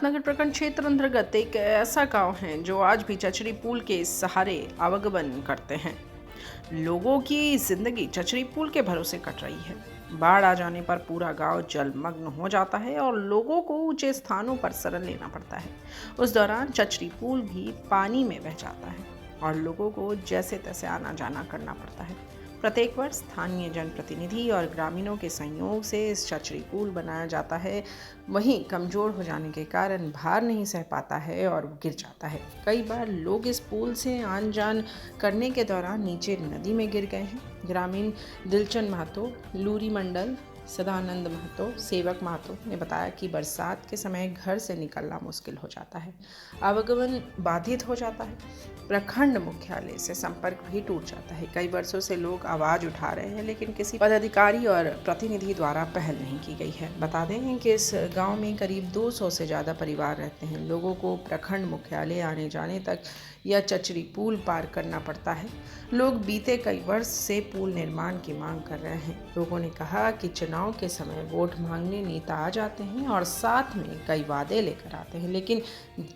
नाथनगर प्रखंड क्षेत्र अंतर्गत एक ऐसा गांव है जो आज भी चचरी पुल के सहारे आवागमन करते हैं। लोगों की जिंदगी चचरी पुल के भरोसे कट रही है। बाढ़ आ जाने पर पूरा गांव जलमग्न हो जाता है और लोगों को ऊंचे स्थानों पर शरण लेना पड़ता है। उस दौरान चचरी पुल भी पानी में बह जाता है और लोगों को जैसे तैसे आना जाना करना पड़ता है। प्रत्येक वर्ष स्थानीय जनप्रतिनिधि और ग्रामीणों के सहयोग से इस चचरी पुल बनाया जाता है। वहीं कमज़ोर हो जाने के कारण भार नहीं सह पाता है और गिर जाता है। कई बार लोग इस पुल से आन जान करने के दौरान नीचे नदी में गिर गए हैं। ग्रामीण दिलचंद महतो, लूरी मंडल, सदानंद महतो, सेवक महतो ने बताया कि बरसात के समय घर से निकलना मुश्किल हो जाता है, आवागमन बाधित हो जाता है, प्रखंड मुख्यालय से संपर्क भी टूट जाता है। कई वर्षों से लोग आवाज़ उठा रहे हैं लेकिन किसी पदाधिकारी और प्रतिनिधि द्वारा पहल नहीं की गई है। बता दें कि इस गांव में करीब 200 से ज़्यादा परिवार रहते हैं। लोगों को प्रखंड मुख्यालय आने जाने तक यह चचरी पुल पार करना पड़ता है। लोग बीते कई वर्ष से पुल निर्माण की मांग कर रहे हैं। लोगों ने कहा कि चुनाव के समय वोट मांगने नेता आ जाते हैं और साथ में कई वादे लेकर आते हैं, लेकिन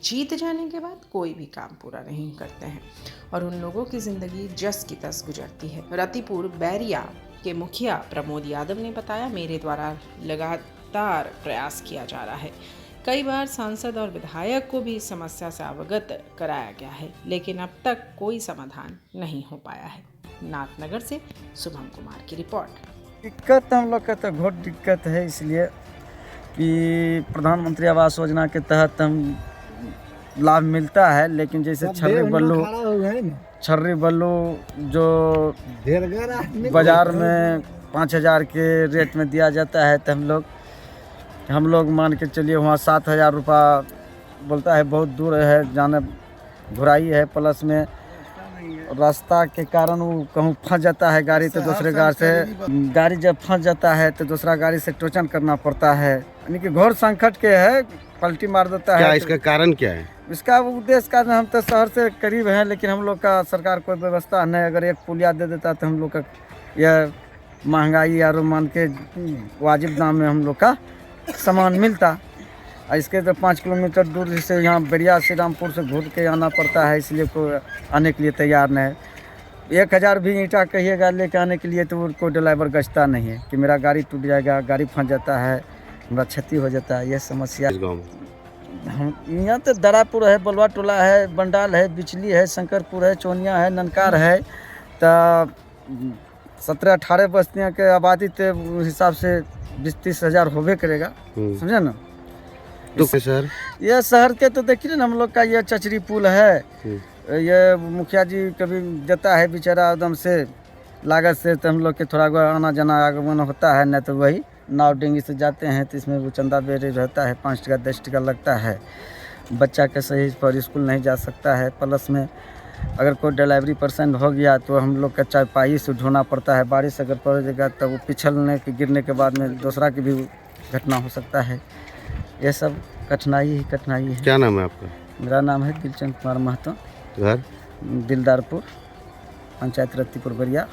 जीत जाने के बाद कोई भी काम पूरा नहीं करते हैं और उन लोगों की जिंदगी जस की तस गुजरती है। रतिपुर बैरिया के मुखिया प्रमोद यादव ने बताया, मेरे द्वारा लगातार प्रयास किया जा रहा है। कई बार सांसद और विधायक को भी इस समस्या से अवगत कराया गया है, लेकिन अब तक कोई समाधान नहीं हो पाया है। नाथनगर से शुभम कुमार की रिपोर्ट। दिक्कत हम लोग का तो बहुत दिक्कत है, इसलिए कि प्रधानमंत्री आवास योजना के तहत हम लाभ मिलता है, लेकिन जैसे छर्री बल्लू जो बाज़ार में 5,000 के रेट में दिया जाता है, तो हम लोग मान के चलिए वहाँ 7,000 रुपया बोलता है। बहुत दूर है, जाने घुराई है, प्लस में रास्ता के कारण वो कहूँ फंस जाता है गाड़ी, तो दूसरे गाड़ी जब फंस जाता है तो दूसरा गाड़ी से टोचन करना पड़ता है। यानी कि घोर संकट के है, पलटी मार देता है। इसका कारण क्या है? इसका उद्देश्य का हम तो शहर से करीब हैं, लेकिन हम लोग का सरकार कोई व्यवस्था नहीं। अगर एक पुलिया दे देता तो हम लोग का यह महंगाई और मान के वाजिब दाम में हम लोग का सामान मिलता। इसके तो 5 किलोमीटर दूर से यहाँ बैरिया श्री रामपुर से घूर के आना पड़ता है, इसलिए कोई आने के लिए तैयार नहीं। 1,000 भी ईंटा कहिएगा लेके आने के लिए तो कोई ड्राइवर गश्ता नहीं है कि मेरा गाड़ी टूट जाएगा, गाड़ी फंस जाता है, हमारा क्षति हो जाता है। यह समस्या हम यहाँ तो दरापुर है, बलवा टोला है, बंडाल है, बिचली है, शंकरपुर है, चोनिया है, ननकार है। तो 17-18 बस्तियों के आबादी के हिसाब से 20-30 हज़ार होबे करेगा, समझे ना। तो सर ये शहर के तो देखिए ना, हम लोग का ये चचरी पुल है। ये मुखिया जी कभी देता है बेचारा एकदम से लागत से, तो हम लोग के थोड़ा आना जाना आगमन होता है। नहीं तो वही नाव डेंगी से जाते हैं तो इसमें वो चंदा बेरे रहता है, 5 टका 10 टका लगता है। बच्चा के सही पर स्कूल नहीं जा सकता है। प्लस में अगर कोई डिलीवरी पर्सन हो गया तो हम लोग का चारपाई से ढोना पड़ता है। बारिश अगर पड़ जाएगा तो वो पिछलने के गिरने के बाद में दूसरा की भी घटना हो सकता है। ये सब कठिनाई है। क्या नाम है आपका? मेरा नाम है दिलचंद कुमार महतो, घर दिलदारपुर, पंचायत रतिपुर बैरिया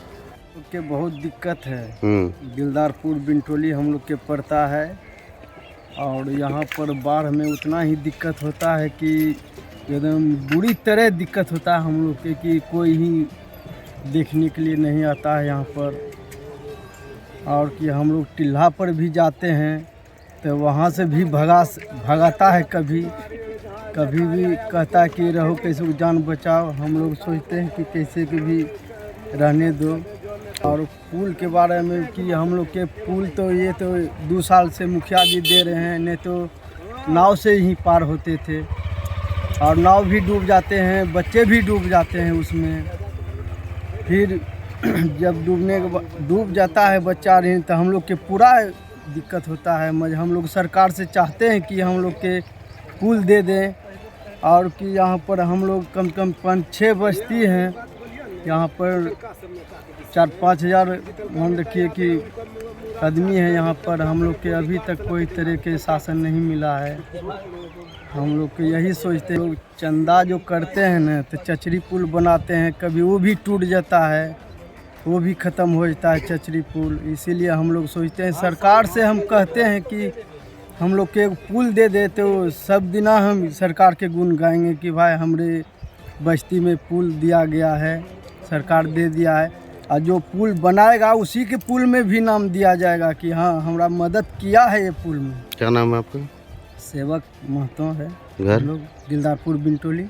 के बहुत दिक्कत है। दिलदारपुर बिंटोली हम लोग के पड़ता है और यहाँ पर बाढ़ में उतना ही दिक्कत होता है कि एकदम बुरी तरह दिक्कत होता है हम लोग के, कि कोई ही देखने के लिए नहीं आता है यहाँ पर। और कि हम लोग टिल्हा पर भी जाते हैं तो वहाँ से भी भगाता है, कभी भी कहता है कि रहो, कैसे जान बचाओ। हम लोग सोचते हैं कि कैसे के भी रहने दो। और पुल के बारे में कि हम लोग के पुल तो ये तो 2 साल से मुखिया जी दे रहे हैं, नहीं तो नाव से ही पार होते थे और नाव भी डूब जाते हैं, बच्चे भी डूब जाते हैं उसमें। फिर जब डूब जाता है बच्चा रही तो हम लोग के पूरा दिक्कत होता है। हम लोग सरकार से चाहते हैं कि हम लोग के पुल दे दें और कि यहाँ पर हम लोग कम से कम 5-6 बस्ती हैं, यहाँ पर 4-5 हज़ार मान रखिए कि आदमी है यहाँ पर। हम लोग के अभी तक कोई तरह के शासन नहीं मिला है। हम लोग को यही सोचते हैं, चंदा जो करते हैं ना तो चचरी पुल बनाते हैं, कभी वो भी टूट जाता है, वो भी ख़त्म हो जाता है चचरी पुल। इसीलिए हम लोग सोचते हैं, सरकार से हम कहते हैं कि हम लोग के एक पुल दे दे तो सब दिना हम सरकार के गुण गाएंगे कि भाई हमरे बस्ती में पुल दिया गया है, सरकार दे दिया है। और जो पुल बनाएगा उसी के पुल में भी नाम दिया जाएगा कि हाँ हमारा मदद किया है ये पुल में। क्या नाम है आपका? सेवक महतो है, घर? हम लोग दिलदारपुर बिंटोली।